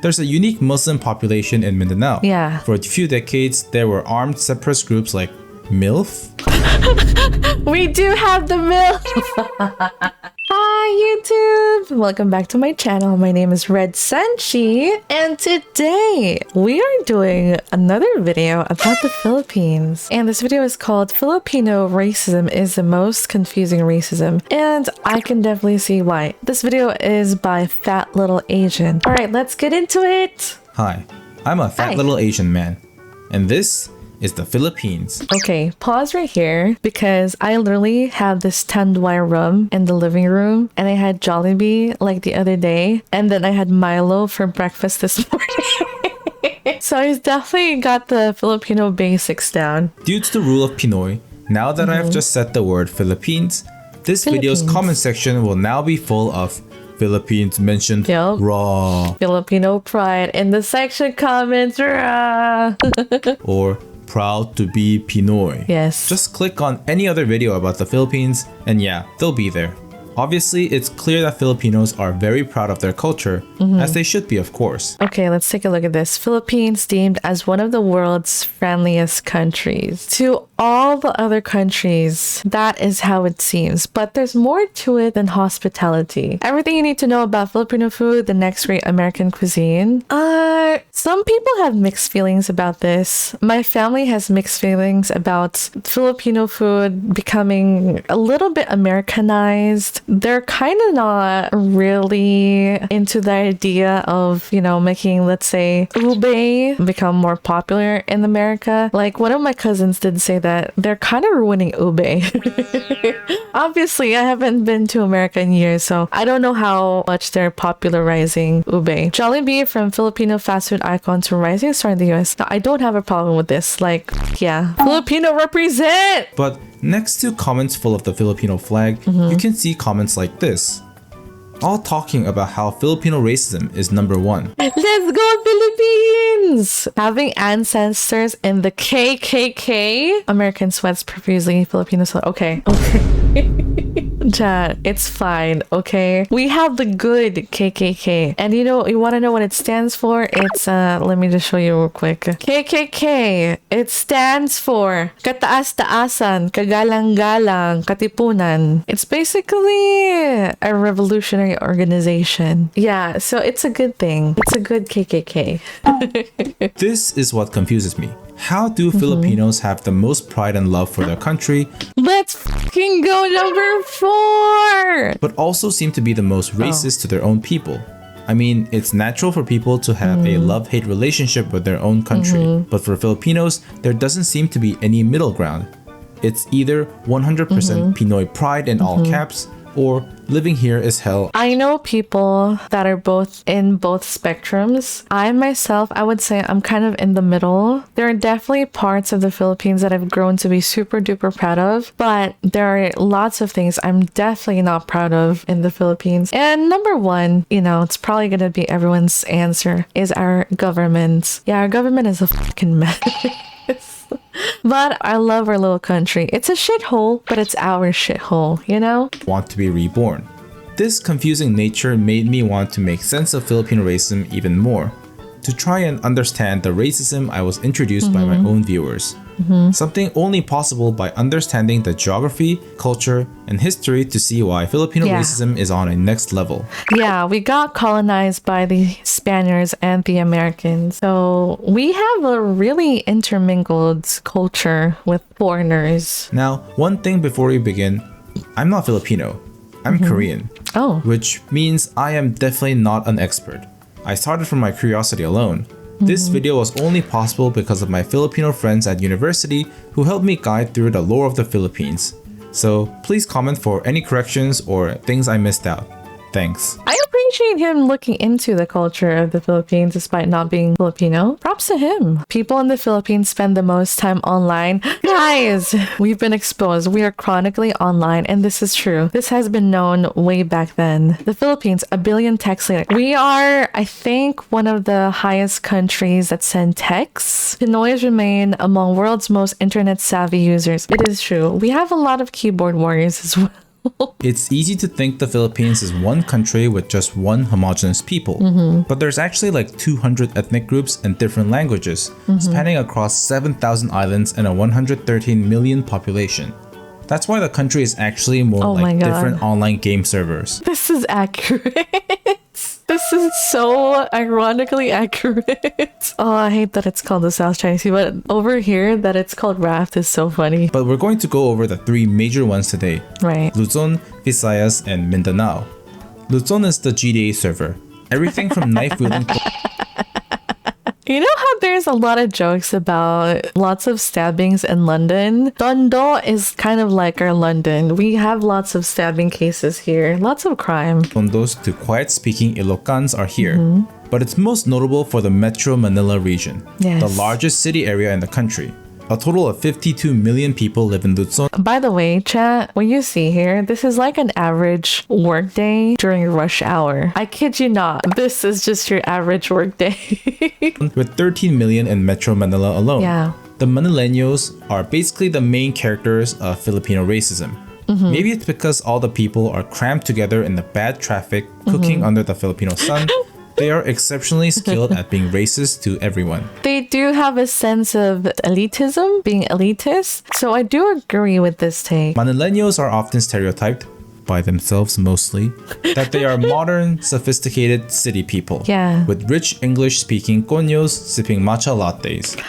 There's a unique Muslim population in Mindanao. Yeah. For a few decades, there were armed separatist groups like MILF. We do have the MILF. Hi YouTube! Welcome back to my channel. My name is Red Sanchi, and today we are doing another video about the Philippines. And this video is called Filipino Racism is the Most Confusing Racism, and I can definitely see why. This video is by Fat Little Asian. Alright, let's get into it! Hi, I'm a fat little Asian man, and this is the Philippines. Okay, pause right here because I literally have this tanduay room in the living room, and I had Jollibee like the other day, and then I had Milo for breakfast this morning. So I definitely got the Filipino basics down. Due to the rule of Pinoy, now that I've just said the word Philippines, this video's comment section will now be full of Philippines mentioned raw. Filipino pride in the section comments raw. Or proud to be Pinoy. Yes. Just click on any other video about the Philippines and yeah, they'll be there. Obviously, it's clear that Filipinos are very proud of their culture, as they should be, of course. Okay, let's take a look at this. Philippines deemed as one of the world's friendliest countries. To all the other countries, that is how it seems. But there's more to it than hospitality. Everything you need to know about Filipino food, the next great American cuisine. Some people have mixed feelings about this. My family has mixed feelings about Filipino food becoming a little bit Americanized. They're kind of not really into the idea of, you know, making, let's say, ube become more popular in America. Like, one of my cousins did say that they're kind of ruining ube. Obviously, I haven't been to America in years, so I don't know how much they're popularizing ube. Jollibee, from Filipino fast food icon to rising star in the US. Now, I don't have a problem with this. Like, yeah, Filipino represent! But next to comments full of the Filipino flag, you can see comments like this, all talking about how Filipino racism is #1. Let's go Philippines! Having ancestors in the KKK. American sweats profusely, Filipino sweat. Okay. Chat, it's fine, okay? We have the good KKK. And you know, you want to know what it stands for? It's, let me just show you real quick. KKK, it stands for Kataas-taasan, Kagalang-galang, Katipunan. It's basically a revolutionary organization. Yeah, so it's a good thing. It's a good KKK. This is what confuses me. How do Filipinos have the most pride and love for their country, let's fucking go number 4, but also seem to be the most racist to their own people? I mean, it's natural for people to have a love-hate relationship with their own country, but for Filipinos, there doesn't seem to be any middle ground. It's either 100% Pinoy pride in all caps, or living here is hell. I know people that are both in both spectrums. I myself, I would say I'm kind of in the middle. There are definitely parts of the Philippines that I've grown to be super duper proud of, but there are lots of things I'm definitely not proud of in the Philippines. And number 1, you know, it's probably gonna be everyone's answer, is our government. Yeah, our government is a fucking mess. But I love our little country. It's a shithole, but it's our shithole, you know? Want to be reborn. This confusing nature made me want to make sense of Filipino racism even more, to try and understand the racism I was introduced by my own viewers. Something only possible by understanding the geography, culture, and history to see why Filipino racism is on a next level. Yeah, we got colonized by the Spaniards and the Americans. So we have a really intermingled culture with foreigners. Now, one thing before we begin, I'm not Filipino. I'm Korean. Oh. Which means I am definitely not an expert. I started from my curiosity alone. This video was only possible because of my Filipino friends at university who helped me guide through the lore of the Philippines. So please comment for any corrections or things I missed out. Thanks. I appreciate him looking into the culture of the Philippines despite not being Filipino. Props to him. People in the Philippines spend the most time online. Guys, we've been exposed. We are chronically online, and this is true. This has been known way back then. The Philippines, 1 billion texts later. We are, I think, one of the highest countries that send texts. Pinoys remain among world's most internet savvy users. It is true. We have a lot of keyboard warriors as well. It's easy to think the Philippines is one country with just one homogeneous people, but there's actually like 200 ethnic groups and different languages, spanning across 7,000 islands and a 113 million population. That's why the country is actually more like different online game servers. This is accurate. This is so ironically accurate. Oh, I hate that it's called the South China Sea, but over here that it's called Raft is so funny. But we're going to go over the three major ones today. Right. Luzon, Visayas, and Mindanao. Luzon is the GDA server. Everything from knife-wielding... You know how there's a lot of jokes about lots of stabbings in London? Tondo is kind of like our London. We have lots of stabbing cases here, lots of crime. Tondos to quiet-speaking Ilocans are here, but it's most notable for the Metro Manila region, the largest city area in the country. A total of 52 million people live in Luzon. By the way, chat, what you see here, this is like an average workday during rush hour. I kid you not. This is just your average workday. With 13 million in Metro Manila alone. Yeah. The Manileños are basically the main characters of Filipino racism. Maybe it's because all the people are crammed together in the bad traffic, cooking under the Filipino sun. They are exceptionally skilled at being racist to everyone. They do have a sense of elitism, being elitist. So I do agree with this take. Manileños are often stereotyped, by themselves mostly, that they are modern, sophisticated city people. Yeah. With rich English-speaking coños sipping matcha lattes.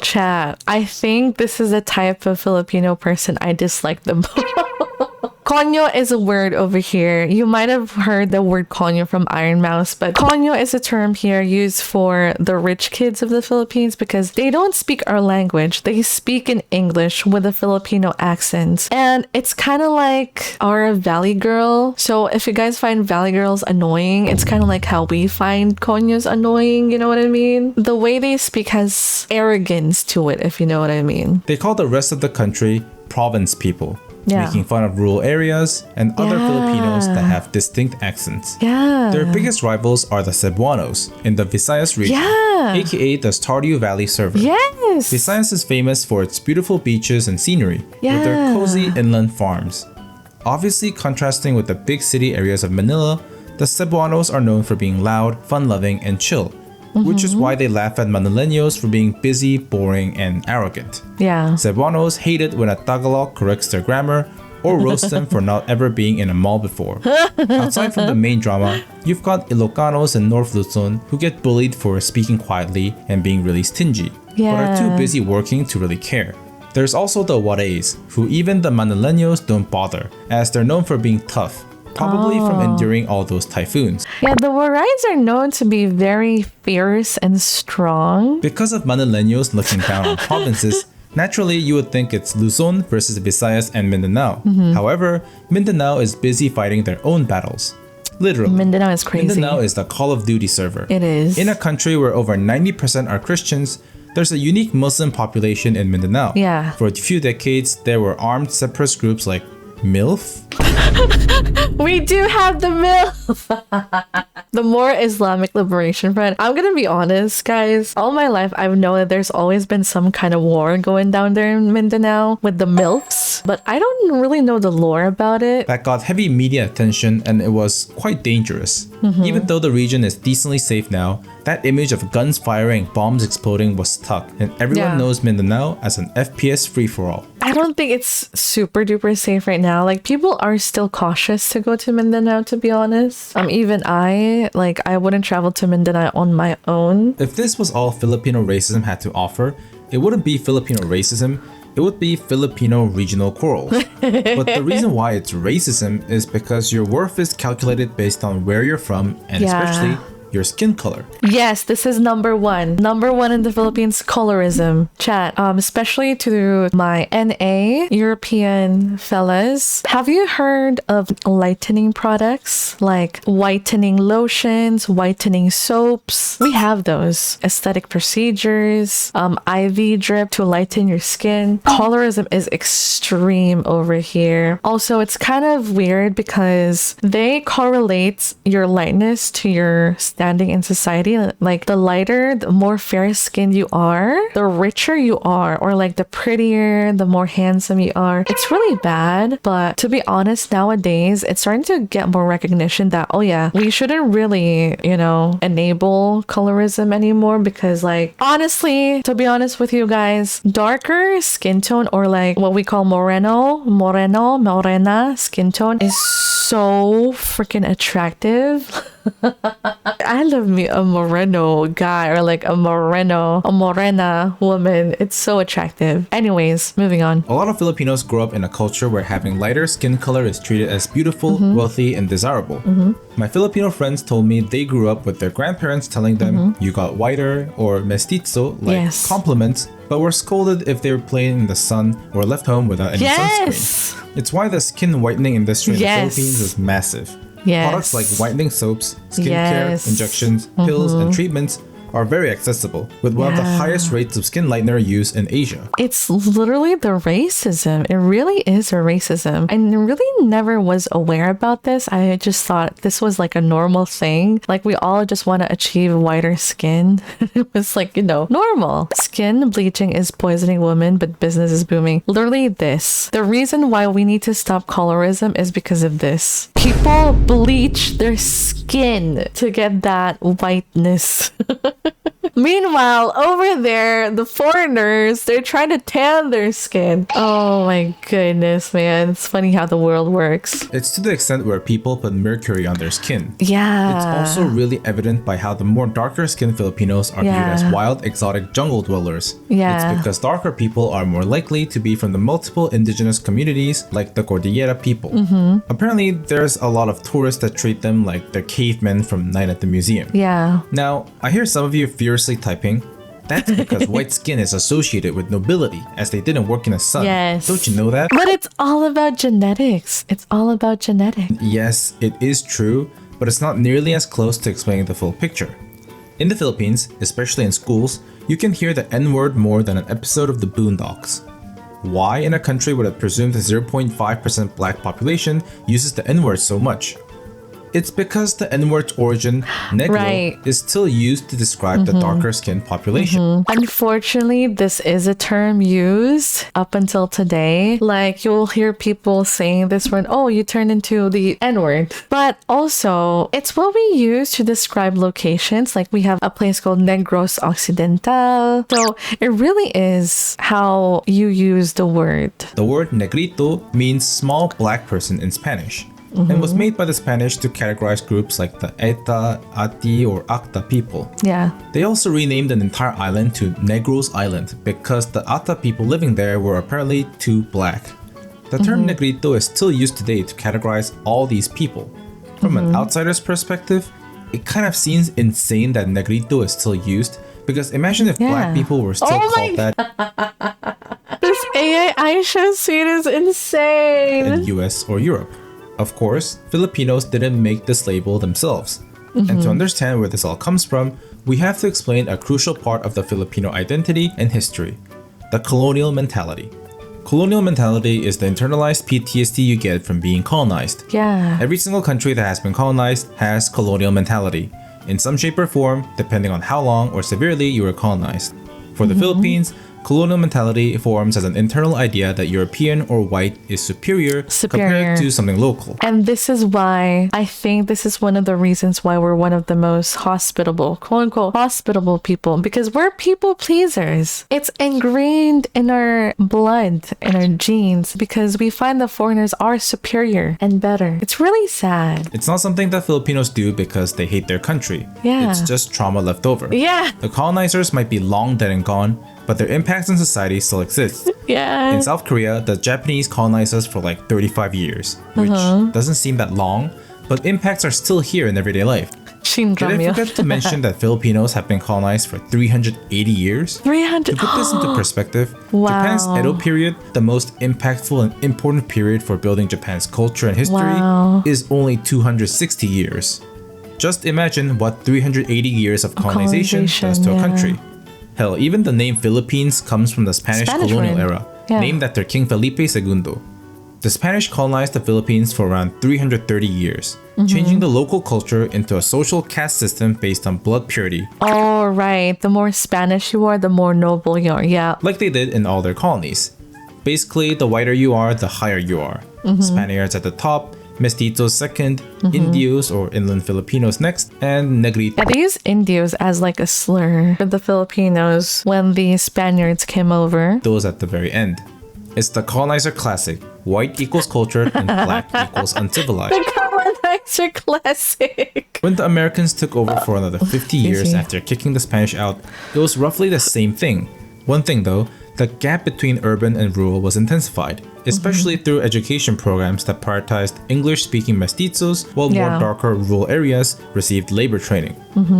Chat, I think this is a type of Filipino person I dislike the most. Coño is a word over here. You might have heard the word coño from Iron Mouse, but coño is a term here used for the rich kids of the Philippines because they don't speak our language. They speak in English with a Filipino accent. And it's kind of like our Valley Girl. So if you guys find Valley Girls annoying, it's kind of like how we find coños annoying, you know what I mean? The way they speak has arrogance to it, if you know what I mean. They call the rest of the country province people. Making fun of rural areas and other Filipinos that have distinct accents. Their biggest rivals are the Cebuanos in the Visayas region, aka the Stardew Valley server. Visayas is famous for its beautiful beaches and scenery, with their cozy inland farms. Obviously contrasting with the big city areas of Manila, the Cebuanos are known for being loud, fun-loving, and chill. Which is why they laugh at Manileños for being busy, boring, and arrogant. Cebuanos hate it when a Tagalog corrects their grammar or roast them for not ever being in a mall before. Outside from the main drama, you've got Ilocanos in North Luzon who get bullied for speaking quietly and being really stingy, but are too busy working to really care. There's also the Warais, who even the Manileños don't bother, as they're known for being tough. Probably from enduring all those typhoons. Yeah, the Warais are known to be very fierce and strong. Because of Manileños looking down on provinces, naturally you would think it's Luzon versus Visayas and Mindanao. However, Mindanao is busy fighting their own battles. Literally. Mindanao is crazy. Mindanao is the Call of Duty server. It is. In a country where over 90% are Christians, there's a unique Muslim population in Mindanao. For a few decades, there were armed separatist groups like MILF. We do have the MILF. The More Islamic Liberation Front. I'm gonna be honest, guys. All my life, I've known that there's always been some kind of war going down there in Mindanao with the MILFs, but I don't really know the lore about it. That got heavy media attention and it was quite dangerous. Even though the region is decently safe now, that image of guns firing, bombs exploding was stuck, and everyone knows Mindanao as an FPS free-for-all. I don't think it's super duper safe right now. Like, people are still cautious to go to Mindanao, to be honest. Even I wouldn't travel to Mindanao on my own. If this was all Filipino racism had to offer, it wouldn't be Filipino racism, it would be Filipino regional quarrels. But the reason why it's racism is because your worth is calculated based on where you're from and especially your skin color. Yes, this is number one. Number one in the Philippines, colorism. Chat, especially to my NA European fellas. Have you heard of lightening products like whitening lotions, whitening soaps? We have those. Aesthetic procedures, IV drip to lighten your skin. Colorism is extreme over here. Also, it's kind of weird because they correlate your lightness to your standing in society. Like the lighter, the more fair-skinned you are, the richer you are, or like the prettier, the more handsome you are. It's really bad, but to be honest, nowadays it's starting to get more recognition that, oh yeah, we shouldn't really, enable colorism anymore, because like, honestly, to be honest with you guys, darker skin tone, or like what we call morena skin tone, is so freaking attractive. I love me a moreno guy, or like a morena woman. It's so attractive. Anyways, moving on. A lot of Filipinos grow up in a culture where having lighter skin color is treated as beautiful, wealthy, and desirable. My Filipino friends told me they grew up with their grandparents telling them, you got whiter, or mestizo, like compliments, but were scolded if they were playing in the sun or left home without any sunscreen. It's why the skin whitening industry in the Philippines is massive. Products like whitening soaps, skincare, injections, pills, and treatments are very accessible, with one of the highest rates of skin lightener use in Asia. It's literally the racism. It really is a racism. I really never was aware about this. I just thought this was like a normal thing. Like we all just want to achieve whiter skin. It was like, normal. Skin bleaching is poisoning women, but business is booming. Literally this. The reason why we need to stop colorism is because of this. People bleach their skin to get that whiteness. Meanwhile, over there, the foreigners, they're trying to tan their skin. Oh my goodness, man. It's funny how the world works. It's to the extent where people put mercury on their skin. Yeah. It's also really evident by how the more darker skinned Filipinos are viewed as wild, exotic jungle dwellers. Yeah. It's because darker people are more likely to be from the multiple indigenous communities like the Cordillera people. Apparently, there's a lot of tourists that treat them like they're cavemen from Night at the Museum. Yeah. Now, I hear some of you furiously typing, that's because white skin is associated with nobility, as they didn't work in the sun. Yes. Don't you know that? But it's all about genetics. It's all about genetics. Yes, it is true, but it's not nearly as close to explaining the full picture. In the Philippines, especially in schools, you can hear the N-word more than an episode of the Boondocks. Why in a country with a presumed 0.5% black population uses the N-word so much? It's because the N-word's origin, negro, is still used to describe the darker skinned population. Unfortunately, this is a term used up until today. Like, you'll hear people saying this word, oh, you turned into the N-word. But also, it's what we use to describe locations. Like, we have a place called Negros Occidental. So, it really is how you use the word. The word negrito means small black person in Spanish. And was made by the Spanish to categorize groups like the Eta, Ati, or Acta people. Yeah. They also renamed an entire island to Negros Island because the Ata people living there were apparently too black. The term negrito is still used today to categorize all these people. From an outsider's perspective, it kind of seems insane that negrito is still used, because imagine if black people were still called that. This AI show scene is insane. In US or Europe. Of course, Filipinos didn't make this label themselves. And to understand where this all comes from, we have to explain a crucial part of the Filipino identity and history, the colonial mentality. Colonial mentality is the internalized PTSD you get from being colonized. Yeah. Every single country that has been colonized has colonial mentality, in some shape or form, depending on how long or severely you were colonized. For the Philippines, colonial mentality forms as an internal idea that European or white is superior compared to something local. And this is why I think this is one of the reasons why we're one of the most hospitable, quote unquote, hospitable people, because we're people pleasers. It's ingrained in our blood, in our genes, because we find the foreigners are superior and better. It's really sad. It's not something that Filipinos do because they hate their country. Yeah. It's just trauma left over. Yeah. The colonizers might be long dead and gone, but their impacts in society still exist. Yeah. In South Korea, the Japanese colonized us for like 35 years, which doesn't seem that long, but impacts are still here in everyday life. Did I forget to mention that Filipinos have been colonized for 380 years? 300. To put this into perspective, Wow. Japan's Edo period, the most impactful and important period for building Japan's culture and history, is only 260 years. Just imagine what 380 years of colonization does to a country. Hell, even the name Philippines comes from the Spanish colonial era, named after King Felipe II. The Spanish colonized the Philippines for around 330 years, changing the local culture into a social caste system based on blood purity. Oh, right. The more Spanish you are, the more noble you are. Yeah. Like they did in all their colonies. Basically, the whiter you are, the higher you are. Spaniards at the top, Mestizos second, Indios or inland Filipinos next, and Negritos. Yeah, they use Indios as like a slur for the Filipinos when the Spaniards came over. Those at the very end. It's the colonizer classic. White equals cultured and black equals uncivilized. The colonizer classic. When the Americans took over for another 50 years after kicking the Spanish out, it was roughly the same thing. One thing though, the gap between urban and rural was intensified, especially through education programs that prioritized English-speaking mestizos, while more darker rural areas received labor training.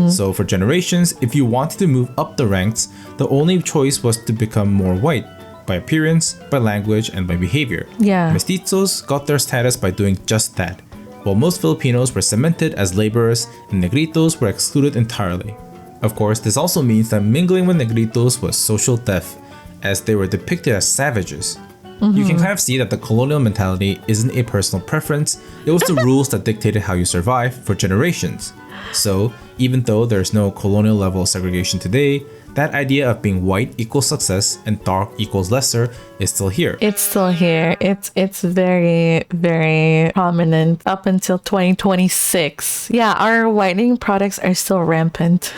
So for generations, if you wanted to move up the ranks, the only choice was to become more white, by appearance, by language, and by behavior. Yeah. Mestizos got their status by doing just that, while most Filipinos were cemented as laborers and Negritos were excluded entirely. Of course, this also means that mingling with Negritos was social death, as they were depicted as savages. You can kind of see that the colonial mentality isn't a personal preference, it was the rules that dictated how you survive for generations. So, even though there's no colonial level segregation today, that idea of being white equals success and dark equals lesser is still here. It's still here. It's very, very prominent up until 2026. Yeah, our whitening products are still rampant.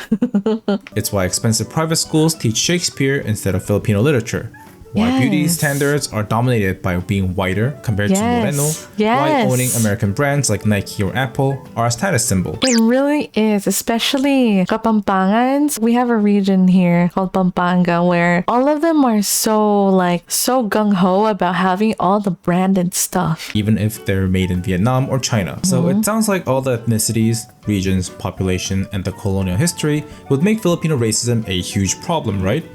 It's why expensive private schools teach Shakespeare instead of Filipino literature. Why beauty standards are dominated by being whiter compared to Moreno. Why owning American brands like Nike or Apple are a status symbol. It really is, especially Kapampangans. We have a region here called Pampanga where all of them are so gung-ho about having all the branded stuff. Even if they're made in Vietnam or China. So it sounds like all the ethnicities, regions, population, and the colonial history would make Filipino racism a huge problem, right?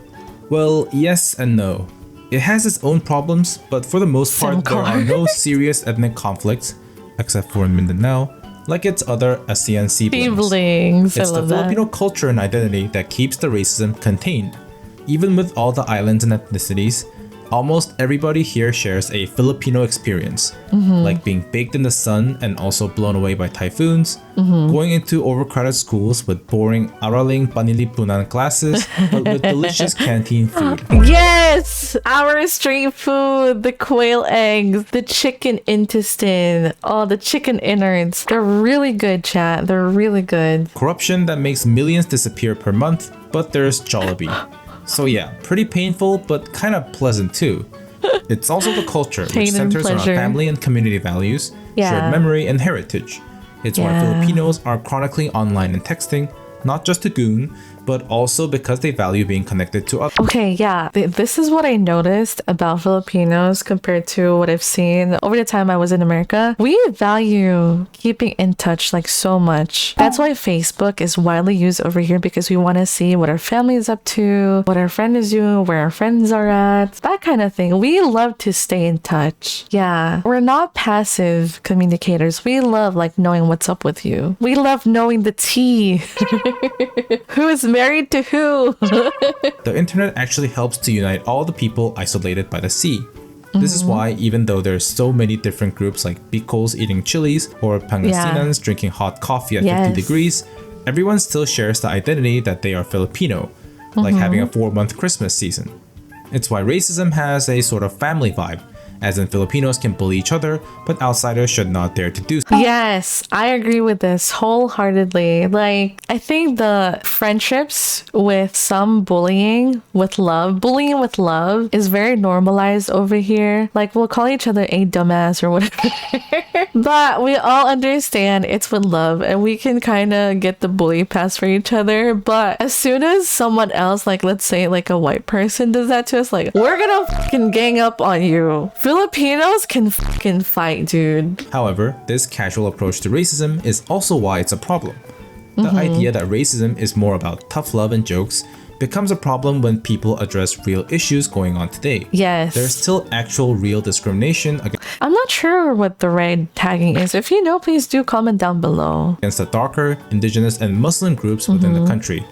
Well, yes and no. It has its own problems, but for the most part, there are no serious ethnic conflicts, except for in Mindanao, like its other ASEAN siblings. It's the Filipino culture and identity that keeps the racism contained. Even with all the islands and ethnicities, almost everybody here shares a Filipino experience, like being baked in the sun and also blown away by typhoons, going into overcrowded schools with boring araling panilipunan classes, but with delicious canteen food. Yes! Our street food, the quail eggs, the chicken intestine, the chicken innards. They're really good, chat. They're really good. Corruption that makes millions disappear per month, but there's Jollibee. So yeah, pretty painful, but kind of pleasant too. It's also the culture, which centers around family and community values, shared memory, and heritage. It's why Filipinos are chronically online and texting, not just to goon, but also because they value being connected to others. Okay, yeah. This is what I noticed about Filipinos compared to what I've seen over the time I was in America. We value keeping in touch like so much. That's why Facebook is widely used over here, because we want to see what our family is up to, what our friend is doing, where our friends are at, that kind of thing. We love to stay in touch. Yeah. We're not passive communicators. We love like knowing what's up with you. We love knowing the tea. Who is married to who? The internet actually helps to unite all the people isolated by the sea. This is why, even though there's so many different groups like Bicols eating chilies or Pangasinans drinking hot coffee at 50 degrees, everyone still shares the identity that they are Filipino, like having a 4-month Christmas season. It's why racism has a sort of family vibe, as in Filipinos can bully each other, but outsiders should not dare to do so. Yes, I agree with this wholeheartedly. Like, I think the friendships with some bullying with love is very normalized over here. Like, we'll call each other a dumbass or whatever. But we all understand it's with love and we can kind of get the bully pass for each other. But as soon as someone else, like let's say like a white person does that to us, like, we're gonna fucking gang up on you. Filipinos can fucking fight, dude. However, this casual approach to racism is also why it's a problem. The idea that racism is more about tough love and jokes becomes a problem when people address real issues going on today. Yes. There's still actual real discrimination I'm not sure what the right tagging is. If you know, please do comment down below. Against the darker, indigenous, and Muslim groups within the country.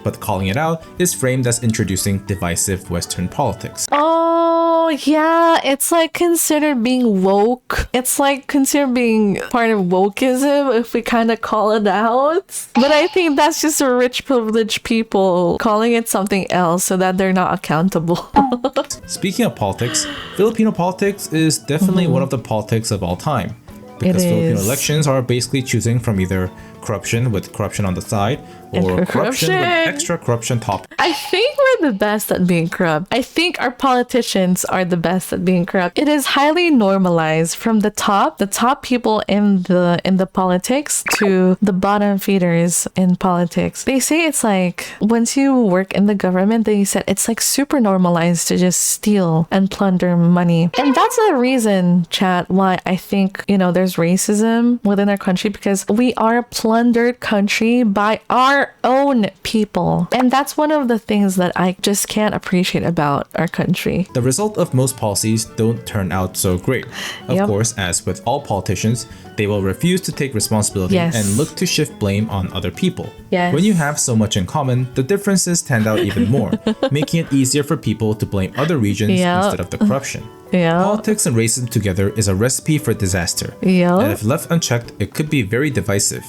But calling it out is framed as introducing divisive Western politics. Oh, Oh, yeah. It's like considered being woke. It's like considered being part of wokeism if we kind of call it out. But I think that's just a rich, privileged people calling it something else so that they're not accountable. Speaking of politics, Filipino politics is definitely one of the politics of all time. Because Filipino elections are basically choosing from either corruption with corruption on the side or corruption with extra corruption top. I think we're the best at being corrupt. I think our politicians are the best at being corrupt. It is highly normalized from the top people in the politics to the bottom feeders in politics. They say it's like once you work in the government, they said it's like super normalized to just steal and plunder money. And that's the reason, chat, why I think, there's racism within our country, because we are a plundered country by our own people. And that's one of the things that I just can't appreciate about our country. The result of most policies don't turn out so great. Of course, as with all politicians, they will refuse to take responsibility and look to shift blame on other people. When you have so much in common, the differences stand out even more, making it easier for people to blame other regions instead of the corruption. Politics and racism together is a recipe for disaster. And if left unchecked, it could be very divisive.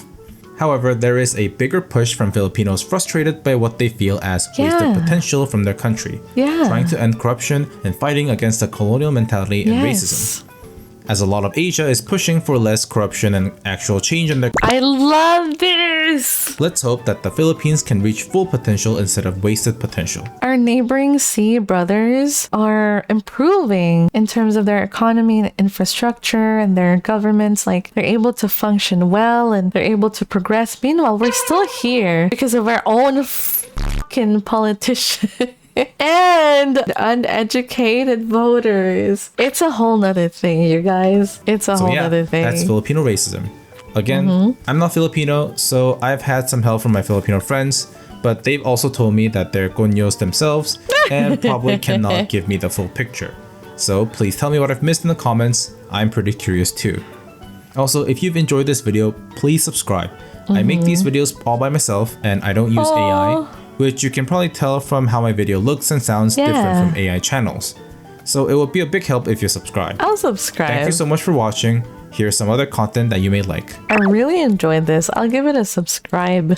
However, there is a bigger push from Filipinos frustrated by what they feel as wasted potential from their country, trying to end corruption and fighting against the colonial mentality and racism. As a lot of Asia is pushing for less corruption and actual change in their I love this! Let's hope that the Philippines can reach full potential instead of wasted potential. Our neighboring sea brothers are improving in terms of their economy and infrastructure and their governments. Like, they're able to function well and they're able to progress. Meanwhile, we're still here because of our own fucking politicians. And uneducated voters. It's a whole nother thing, you guys. It's a whole nother thing. That's Filipino racism. Again, I'm not Filipino, so I've had some help from my Filipino friends, but they've also told me that they're coños themselves and probably cannot give me the full picture. So please tell me what I've missed in the comments. I'm pretty curious too. Also, if you've enjoyed this video, please subscribe. I make these videos all by myself and I don't use AI. Which you can probably tell from how my video looks and sounds different from AI channels. So it would be a big help if you subscribe. I'll subscribe. Thank you so much for watching. Here's some other content that you may like. I really enjoyed this. I'll give it a subscribe.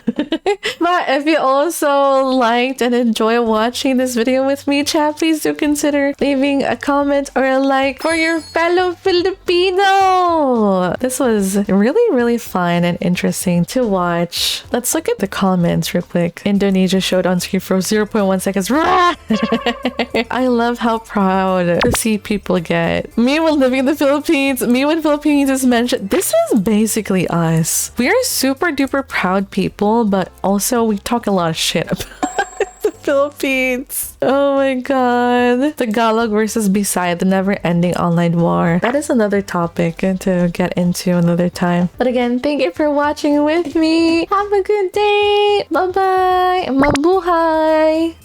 But if you also liked and enjoy watching this video with me, chat, please do consider leaving a comment or a like for your fellow Filipino. This was really, really fun and interesting to watch. Let's look at the comments real quick. Indonesia showed on screen for 0.1 seconds. I love how proud to see people get. Me when living in the Philippines, me when Philippines is mentioned. This is basically us. We are super duper proud people, but also we talk a lot of shit about the Philippines. Oh my god. Tagalog versus Bisaya, the never-ending online war. That is another topic to get into another time. But again, thank you for watching with me. Have a good day. Bye-bye. Mabuhay.